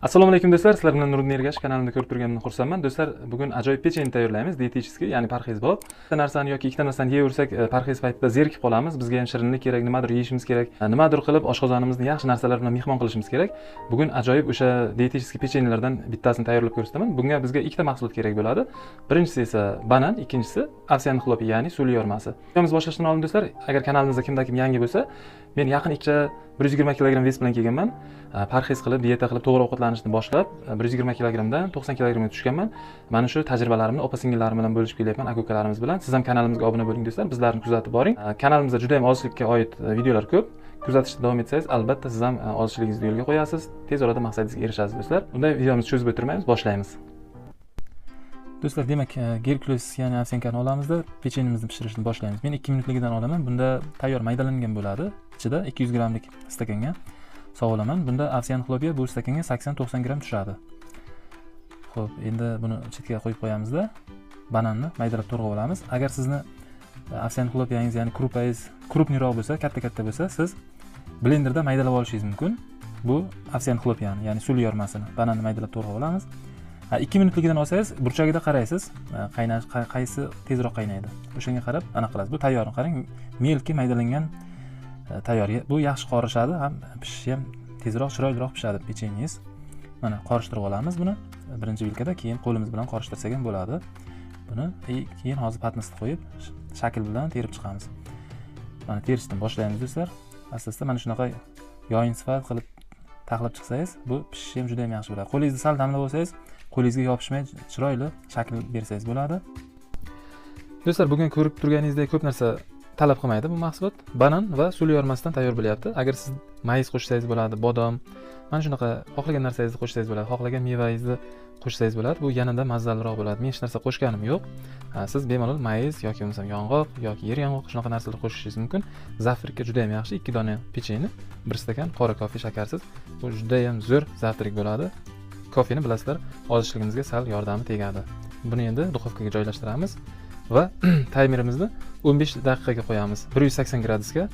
Assalomu alaykum do'stlar, sizlar bilan Nuriddin Ergashev kanalimda ko'rib turganimdan xursandman. Do'stlar, bugun ajoyib pechenye tayyorlaymiz, dietetический, ya'ni parhezbop. Bitta narsani yoki ikkita narsani yeyversak, parhez paytida zerikib qolamiz. Bizga ham shirinlik kerak, nimadir yeyishimiz kerak, nimadir qilib oshqozonimizni yaxshi narsalar bilan mehmon qilishimiz kerak. Bugun ajoyib o'sha dietetический pechenyelardan bittasini tayyorlab ko'rsataman. Bunga bizga ikkita mahsulot kerak bo'ladi. Birinchisi esa banan, ikkinchisi ovsyan xlopi, ya'ni suli yormasi. Videomizni boshlashdan oldin do'stlar, agar kanalimizda kimda-kim yangi bo'lsa, men yaqin 120 kg ves bilan kelganman. Parhez qilib, dieta qilib, to'g'ri ovqatlanishni boshlab, 120 kg dan 90 kg ga tushganman. Mana shu tajribalarimni opa-singillarim bilan bo'lishib kelyapman, aka-ukalarimiz bilan. Siz ham kanalimizga obuna bo'ling do'stlar, bizlarni kuzatib boring. Kanalimizda juda ham ozishlikka oid videolar ko'p. Kuzatishda davom etsangiz, albatta siz ham ozishligingizni yo'lga qo'yasiz, tez orada maqsadingizga erishasiz do'stlar. Unda videomizni cho'zib o'tirmaymiz, boshlaymiz. Do'stlar, demak, Gerkules ya'ni ovsyankani olamizda pechenyemizni pishirishni boshlaymiz. Men 2 minutligidan olaman. Bunda tayyor maydalangan bo'ladi. Ichida 200 gramlik stakanga sog'ib olaman. Bunda ovsyan xlopiya bu stakanga 80-90 gram tushadi. Xo'p, endi buni chetga qo'yib qo'yamizda bananni maydalab to'g'rab olamiz. Agar sizni ovsyan xlopiyangiz, ya'ni krupangiz krupniroq bo'lsa, katta bo'lsa, siz blenderda maydalab olishingiz mumkin. Bu ovsyan xlopiyani, ya'ni suli yormasini, bananni maydalab to'g'rab olamiz. 2 minutligidan olsangiz, burchagida qaraysiz, qaysi tezroq qaynaydi. O'shanga qarab aniq qilasiz. Bu tayyorni qarang, melki maydalangan tayyor. Bu yaxshi qorishadi, ham pishishi ham tezroq, chiroyliroq pishadi pechenyeniz. Mana qorishtirib olamiz buni. Birinchi vilkada, keyin qo'limiz bilan qorishtirsak ham bo'ladi. Buni keyin hozir patnisni qo'yib, shakl bilan terib chiqamiz. Mana terishdan boshlaymiz do'stlar. Asta-asta mana shunaqa yoyin sifat qilib taxlab chiqsangiz, bu pishishi ham juda ham yaxshi bo'ladi. Qo'lingizni sal damlab olsangiz, qo'lingizga yopishmay chiroyli shakl bersangiz bo'ladi. Do'stlar, bugun ko'rib turganingizdek ko'p narsa talab qilmaydi bu mahsulot. Banan va suli yormasidan tayyor bo'lyapti. Agar siz mayiz qo'shsangiz bo'ladi, bodom, mana shunaqa xohlagan narsangizni qo'shsangiz bo'ladi, xohlagan mevangizni qo'shsangiz bo'ladi. Bu yanada mazaliroq bo'ladi. Men hech narsa qo'shganim yo'q. Siz bemalol mayiz yoki bo'lmasa yong'oq yoki yer yong'oq shunaqa narsalar qo'shishingiz mumkin. Zavtrikka juda ham yaxshi. 2 dona pechenye, 1 stakan qora kofe shakarsiz. Bu juda ham zo'r zavtrik bo'ladi. Kofeni bilasizlar, ozishligimizga sal yordami tegadi. Buni endi duxovkaga joylashtiramiz va taymerimizni 15 daqiqaga qo'yamiz. 180 gradusga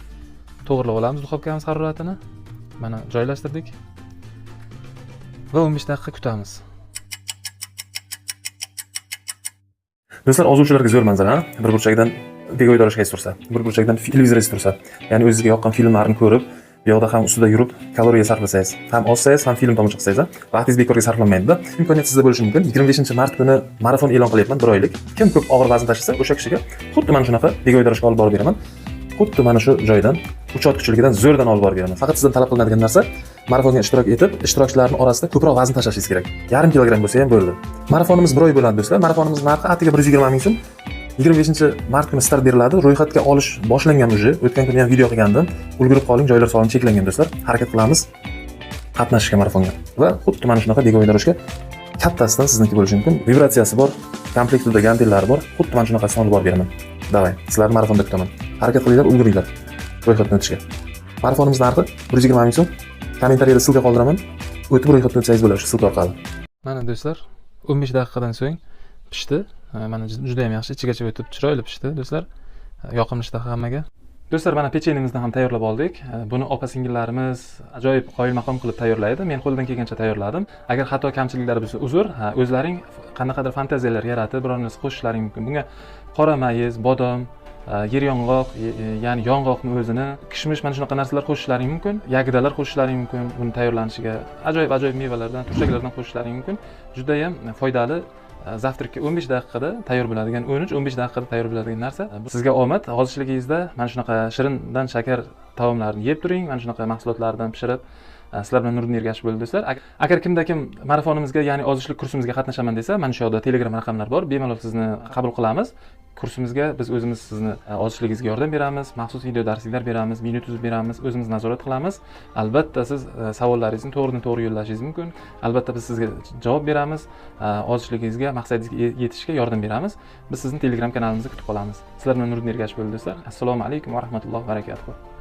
to'g'rilab olamiz duxovkamiz haroratini. Mana joylashtirdik va 15 daqiqa kutamiz. Do'stlar, ozuvchilarga zo'r manzara, bir burchakdan bego'ydorishga tursa, bir burchakdan televizor tursa, ya'ni o'zingizga yoqqan filmlarni ko'rib, bu yoqda ham ustida yurib kaloriya sarflasangiz, ham ozsangiz, ham film tomosha qilsangiz, vaqtingiz bekorga sarflanmaydi-da. Imkoniyat sizda bo'lishi mumkin. 25-mart kuni marafon e'lon qilyapman, 1 oylik. Kim ko'p og'ir vazn tashlasa, o'sha kishiga xuddi mana shunaqa bego'ydorishga olib borib beraman. Xuddi mana shu joydan, uchotkichiligidan zo'rdan olib borib beraman. Faqat sizdan talab qilinadigan narsa, marafonga ishtirok etib, ishtirokchilarning orasida ko'proq vazn tashlashingiz kerak. Yarim kilogramm bo'lsa ham bo'ldi. Marafonimiz 1 oy bo'ladi do'stlar. Marafonimiz narxi atiga 120 ming so'm. 25-mart kuni start beriladi. Ro'yxatga olish boshlangan uje. O'tgan kuni ham video qilgandim. Ulgurib qoling, joylar soni cheklangan do'stlar. Harakat qilamiz qatnashishga marafonga. Va xuddi mana shunaqa bego'ydorishga kattasidan sizniki bo'lishi mumkin. Vibratsiyasi bor, komplektida gantellari bor. Xuddi mana shunaqasini olib borib beraman. Davay, sizlarni marafonda kutaman. Harakat qilinglar, ulguringlar ro'yxatdan o'tishga. Marafonimiz narxi 120 ming so'm. Kommentariyada silka qoldiraman. O'tib ro'yxatdan o'tsangiz bo'ladi shu silka orqali. Mana do'stlar, 15 daqiqadan so'ng pishdi. Mana juda ham yaxshi, ichigacha o'tib chiroyli pishdi do'stlar. Yoqimli ishtaha hammaga. Do'stlar, mana pechenyemizni ham tayyorlab oldik. Buni opa-singillarimiz ajoyib qoyilmaqom qilib tayyorlaydi. Men qo'ldan kelgancha tayyorladim. Agar xato kamchiliklari bo'lsa, uzr. O'zlaring qanaqadir fantaziyalar yaratib, biror narsa qo'shishlaring mumkin. Bunga qora mayiz, bodom, yer yong'oq, ya'ni yong'oqni o'zini, kishmish, mana shunaqa narsalar qo'shishlaring mumkin. Yagidalar qo'shishlaring mumkin. Buni tayyorlanishiga ajoyib mevalardan, turshaklardan qo'shishlaring mumkin. Juda ham foydali. Zavtrikka 15 daqiqada tayyor bo'ladigan, 13-15 daqiqada tayyor bo'ladigan narsa. Sizga omad, ozishligingizda mana shunaqa shirindan shakar taomlarni yeb turing, mana shunaqa mahsulotlardan pishirib. Sizlar bilan Nuriddin Ergashev bo'ldi do'stlar. Agar kimda-kim marafonimizga, ya'ni ozishlik kursimizga qatnashaman desa, mana shu yoqda Telegram raqamlar bor. Bemalol sizni qabul qilamiz. Kursimizga biz o'zimiz sizni ozishligingizga yordam beramiz, maxsus video darsliklar beramiz, menyu tuzib beramiz, o'zimiz nazorat qilamiz. Albatta siz savollaringizni to'g'ridan-to'g'ri yo'llashingiz mumkin. Albatta biz sizga javob beramiz, ozishligingizga, maqsadingizga yetishga yordam beramiz. Biz sizni Telegram kanalimizda kutib qolamiz. Sizlar bilan Nuriddin Ergashev bo'ldi do'stlar. Assalomu alaykum va rahmatullohi va barakatuh.